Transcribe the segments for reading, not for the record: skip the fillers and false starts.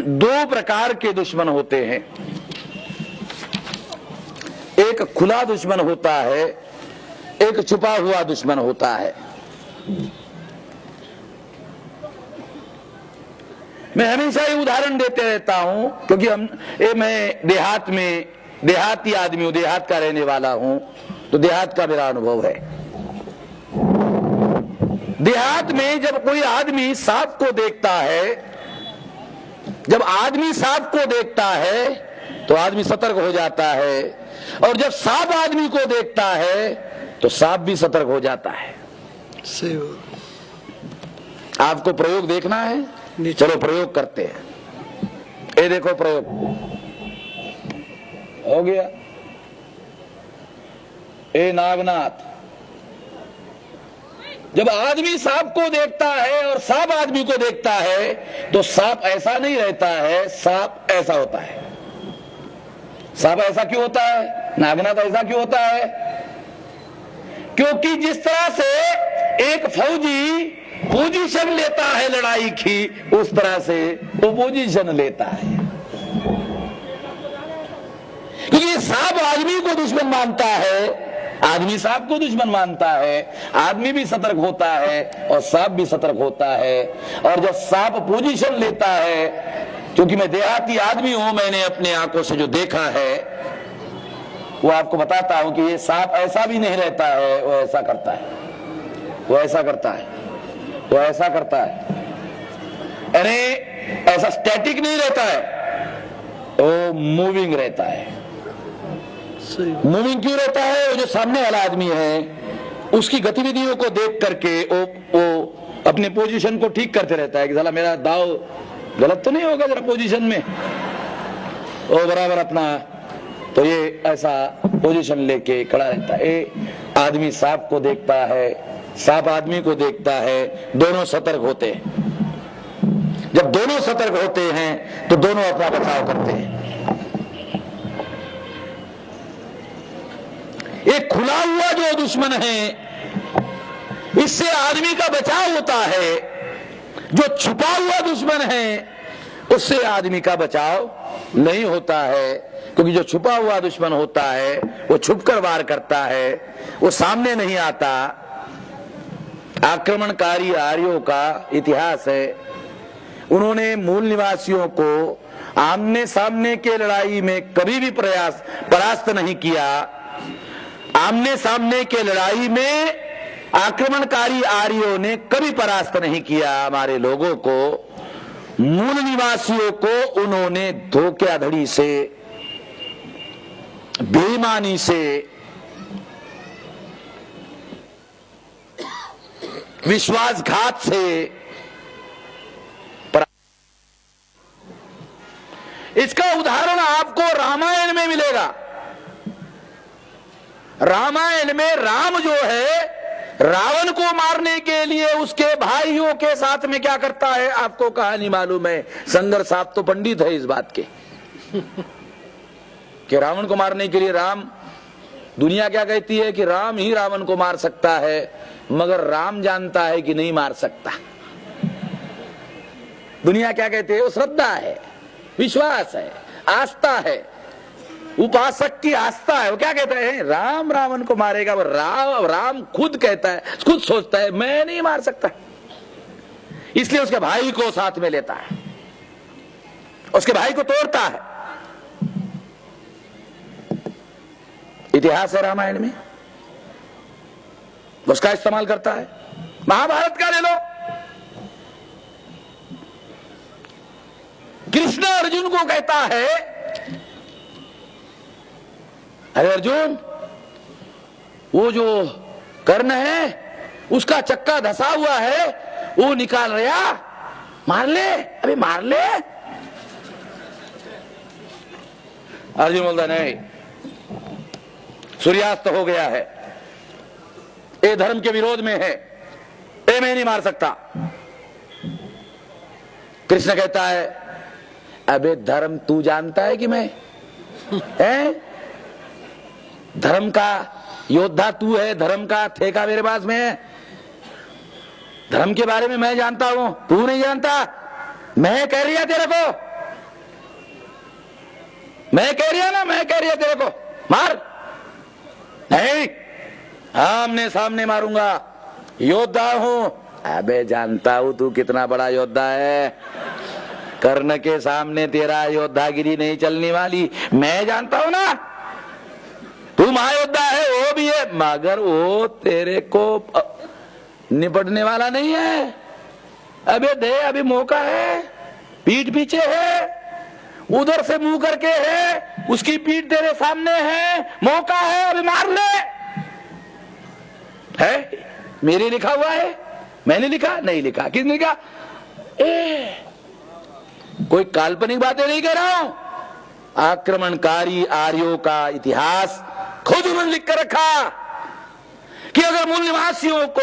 दो प्रकार के दुश्मन होते हैं। एक खुला दुश्मन होता है, एक छुपा हुआ दुश्मन होता है। मैं हमेशा ये उदाहरण देते रहता हूं क्योंकि मैं देहाती आदमी हूं, देहात का रहने वाला हूं, तो देहात का मेरा अनुभव है। देहात में जब कोई आदमी सांप को देखता है, जब आदमी सांप को देखता है तो आदमी सतर्क हो जाता है, और जब सांप आदमी को देखता है तो सांप भी सतर्क हो जाता है। आपको प्रयोग देखना है, चलो प्रयोग करते हैं। ये देखो प्रयोग हो गया। ए नागनाथ, जब आदमी सांप को देखता है और सांप आदमी को देखता है तो सांप ऐसा नहीं रहता है, सांप ऐसा होता है। सांप ऐसा क्यों होता है, नागनाथ ऐसा क्यों होता है? क्योंकि जिस तरह से एक फौजी पोजीशन लेता है लड़ाई की, उस तरह से वो पोजीशन लेता है। क्योंकि सांप आदमी को दुश्मन मानता है, आदमी सांप को दुश्मन मानता है, आदमी भी सतर्क होता है और सांप भी सतर्क होता है। और जब सांप पोजीशन लेता है, क्योंकि मैं देहाती आदमी हूं, मैंने अपने आंखों से जो देखा है वो आपको बताता हूं कि ये सांप ऐसा भी नहीं रहता है, वो ऐसा करता है, वो ऐसा करता है, वो ऐसा करता है। अरे ऐसा स्टैटिक नहीं रहता है, वो मूविंग रहता है। मूविंग क्यों रहता है? वो जो सामने वाला आदमी है उसकी गतिविधियों को देख करके वो अपने पोजीशन को ठीक करते रहता है कि साला मेरा दाव गलत तो नहीं होगा जरा पोजीशन में, वो बराबर अपना, तो ये ऐसा पोजीशन लेके खड़ा रहता है। आदमी सांप को देखता है, सांप आदमी को देखता है, दोनों सतर्क होते हैं। जब दोनों सतर्क होते हैं तो दोनों अपना बचाव करते हैं। एक खुला हुआ जो दुश्मन है, इससे आदमी का बचाव होता है। जो छुपा हुआ दुश्मन है उससे आदमी का बचाव नहीं होता है, क्योंकि जो छुपा हुआ दुश्मन होता है वो छुपकर वार करता है, वो सामने नहीं आता। आक्रमणकारी आर्यों का इतिहास है, उन्होंने मूल निवासियों को आमने सामने के लड़ाई में कभी भी परास्त नहीं किया। आमने सामने के लड़ाई में आक्रमणकारी आर्यों ने कभी परास्त नहीं किया हमारे लोगों को। मूल निवासियों को उन्होंने धोखाधड़ी से, बेईमानी से, विश्वासघात से इसका उदाहरण आपको रामायण में मिलेगा। रामायण में राम जो है, रावण को मारने के लिए उसके भाइयों के साथ में क्या करता है, आपको कहानी मालूम है। शंकर साहब तो पंडित है इस बात के कि रावण को मारने के लिए राम, दुनिया क्या कहती है कि राम ही रावण को मार सकता है, मगर राम जानता है कि नहीं मार सकता। दुनिया क्या कहती है? वो श्रद्धा है, विश्वास है, आस्था है, उपासक की आस्था है। वो क्या कहता है? राम रावण को मारेगा। राम खुद कहता है, खुद सोचता है मैं नहीं मार सकता, इसलिए उसके भाई को साथ में लेता है, उसके भाई को तोड़ता है। इतिहास है रामायण में, उसका इस्तेमाल करता है। महाभारत का ले लो, कृष्ण अर्जुन को कहता है, अरे अर्जुन, वो जो कर्ण है उसका चक्का धसा हुआ है, वो निकाल रहा, मार ले, अभी मार ले। अर्जुन बोलता नहीं, सूर्यास्त हो गया है, ये धर्म के विरोध में है, ये मैं नहीं मार सकता। कृष्ण कहता है, अबे धर्म तू जानता है कि मैं है? धर्म का योद्धा तू है, धर्म का ठेका मेरे पास में है। धर्म के बारे में मैं जानता हूं, तू नहीं जानता। मैं कह रही है तेरे को मैं कह रही है ना, मैं कह रही है तेरे को मार, नहीं आमने सामने मारूंगा, योद्धा हूं। अबे जानता हूं तू कितना बड़ा योद्धा है, कर्ण के सामने तेरा योद्धागिरी नहीं चलने वाली, मैं जानता हूं ना। तू महायोद्धा है, वो भी है, मगर वो तेरे को निपटने वाला नहीं है। अबे दे, अभी मौका है, पीठ पीछे है, उधर से मुंह करके है, उसकी पीठ तेरे सामने है, मौका है, अभी मार ले। है मेरे लिखा हुआ है, मैंने लिखा नहीं लिखा, किसने लिखा? कोई काल्पनिक बातें नहीं कह रहा हूं। आक्रमणकारी आर्यों का इतिहास खुद उन्होंने लिख कर रखा कि अगर मूल निवासियों को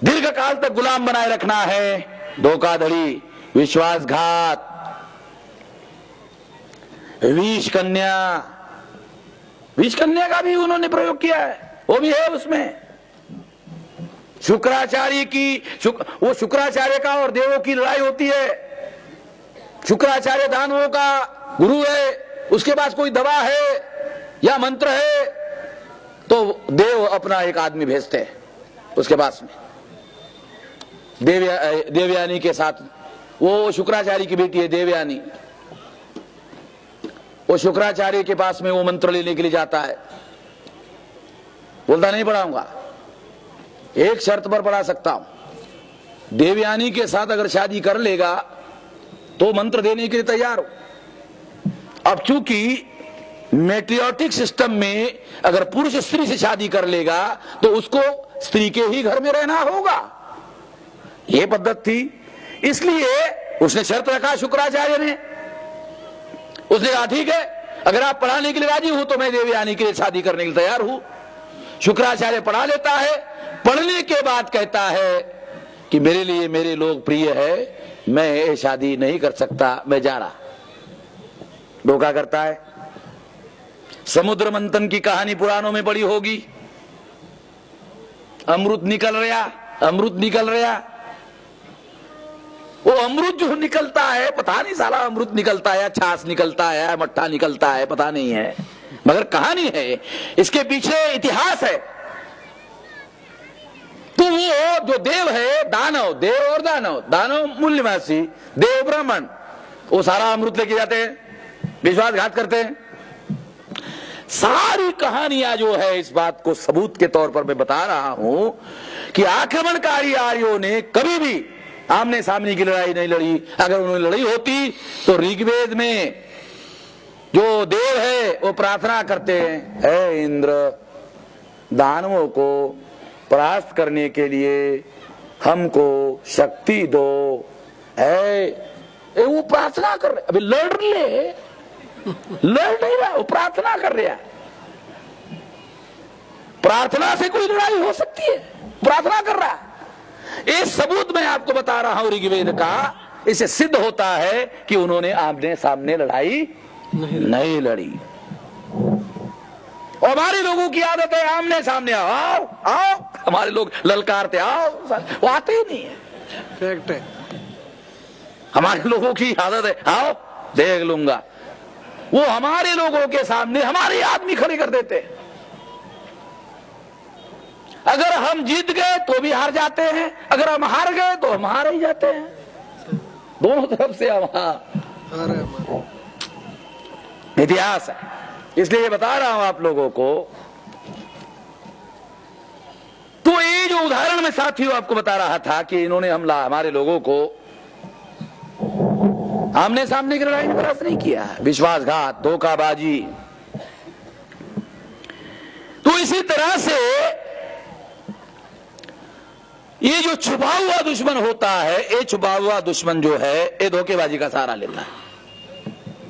दीर्घ काल तक गुलाम बनाए रखना है, धोखाधड़ी, विश्वासघात, विष कन्या का भी उन्होंने प्रयोग किया है, वो भी है उसमें। शुक्राचार्य की वो शुक्राचार्य का और देवों की लड़ाई होती है। शुक्राचार्य दानवों का गुरु है, उसके पास कोई दवा है या मंत्र है, तो देव अपना एक आदमी भेजते हैं उसके पास में, देवयानी के साथ। वो शुक्राचार्य की बेटी है देवयानी, वो शुक्राचार्य के पास में वो मंत्र लेने के लिए जाता है, बोलता नहीं पढ़ाऊंगा, एक शर्त पर पढ़ा सकता हूं, देवयानी के साथ अगर शादी कर लेगा तो मंत्र देने के लिए तैयार हो। अब चूंकि मैट्रियोटिक सिस्टम में अगर पुरुष स्त्री से शादी कर लेगा तो उसको स्त्री के ही घर में रहना होगा, यह पद्धति थी। इसलिए उसने शर्त रखा शुक्राचार्य ने, उसने कहा ठीक है, अगर आप पढ़ाने के लिए राजी हो तो मैं देवयानी के लिए शादी करने के लिए तैयार हूं। शुक्राचार्य पढ़ा लेता है, पढ़ने के बाद कहता है कि मेरे लिए मेरे लोग प्रिय है, मैं ये शादी नहीं कर सकता, मैं जा रहा। धोखा करता है। समुद्र मंथन की कहानी पुराणों में पड़ी होगी, अमृत निकल रहा, अमृत निकल रहा, वो अमृत जो निकलता है पता नहीं साला अमृत निकलता है, छाछ निकलता है, मट्ठा निकलता है, पता नहीं है, मगर कहानी है, इसके पीछे इतिहास है। तो वो जो देव है, दानव, देव और दानव, दानव मूल निवासी, देव ब्राह्मण, वो सारा अमृत लेके जाते हैं, विश्वासघात करते हैं। सारी कहानियां जो है, इस बात को सबूत के तौर पर मैं बता रहा हूं कि आक्रमणकारी आर्यों ने कभी भी आमने सामने की लड़ाई नहीं लड़ी। अगर उन्होंने लड़ी होती तो ऋग्वेद में जो देव है वो प्रार्थना करते हैं, हे इंद्र, दानवों को परास्त करने के लिए हमको शक्ति दो। है वो प्रार्थना कर रहे, अभी लड़ नहीं रहा, वो प्रार्थना कर रहा। प्रार्थना से कोई लड़ाई हो सकती है? प्रार्थना कर रहा। ये सबूत मैं आपको बता रहा हूं ऋग्वेद का, इससे सिद्ध होता है कि उन्होंने आमने सामने लड़ाई नहीं लड़ी। और हमारे लोगों की आदत है आमने सामने आओ आओ, हमारे लोग ललकारते आओ, वो आते ही नहीं है। फैक्ट है, हमारे लोगों की आदत है आओ देख लूंगा, वो हमारे लोगों के सामने हमारे आदमी खड़े कर देते। अगर हम जीत गए तो भी हार जाते हैं, अगर हम हार गए तो हम हार ही जाते हैं, दोनों तरफ से हम इतिहास है। इसलिए बता रहा हूं आप लोगों को। तो ये जो उदाहरण में साथियों आपको बता रहा था कि इन्होंने हमला हमारे लोगों को आमने सामने की लड़ाई में परास्त नहीं किया, विश्वासघात, धोखाबाजी। तो इसी तरह से ये जो छुपा हुआ दुश्मन होता है, ये छुपा हुआ दुश्मन जो है, ये धोखेबाजी का सहारा लेता है।